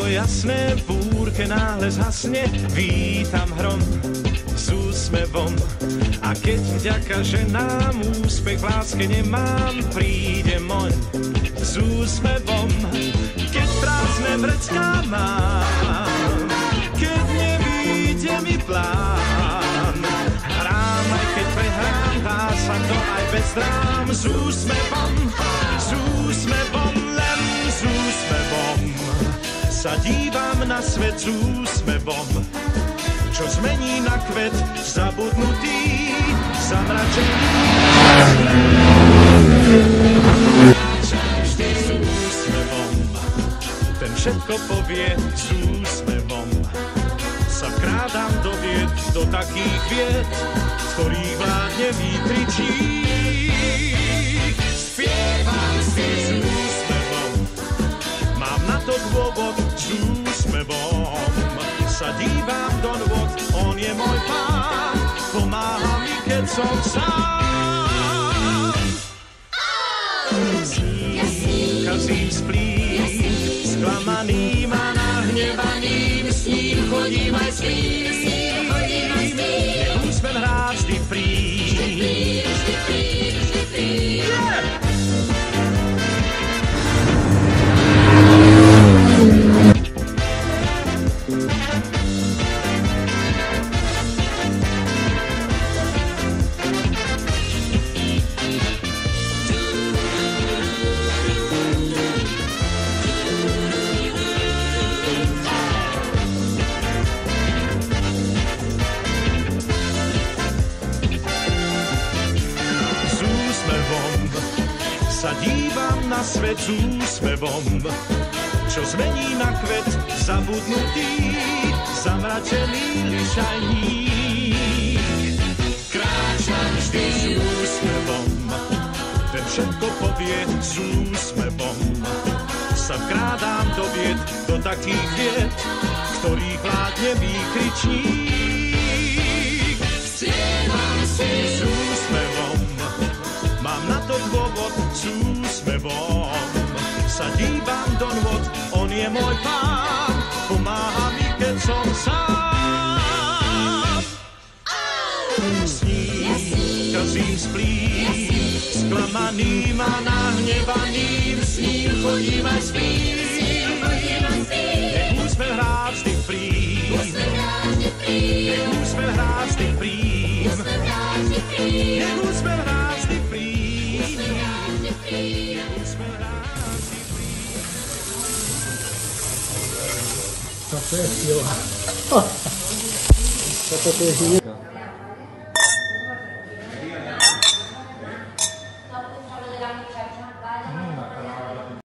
Nebo jasné v búrke náhle zhasne, vítam hrom s úsmevom. A keď vďaka ženám úspech v láske nemám, príde moň s úsmevom. Keď prázdne vrecká mám, keď nevíde mi plán, hrám aj keď prehrám, dá sa to aj bez drám. S úsmevom, len s úsmevom sa dívam na svet s úsmevom, čo zmení na kvet zabudnutý, zamračený. Vždy s úsmevom, ten všetko povie s úsmevom. Sa vkrádam do vied, do takých vied, z ktorých vládne výkričík. Spievam si s úsmevom, mám na to dôvod s úsmevom. Sa dívam do nôd, on je môj pán, pomáha mi, keď som sám. Sním, kazím splím, sklamaným a nahnevaným, s ním chodím aj spím. Nemusím hrať vždy prím. Sa dívam na svet s úsmevom, čo zmení na kvet zabudnutý, zamračený lišajník. Kráčam vždy s úsmevom, ten všetko povie s úsmevom. Sa vkrádám do vied, do takých vied, ktorých vládne výkričník. Spievam si s úsmevom, mám na to dôvod s úsmevom. Sa dívam do nôd, on je môj pán, pomáha mi, keď som sám. Sním, kazím splím, sklamaným a nahnevaným, s ním chodím aj spím. Nech úsmev hrá vždy prím, nech úsmev hrá vždy prím, nech úsmev hrá vždy prím. To je sila. Toto je hýra.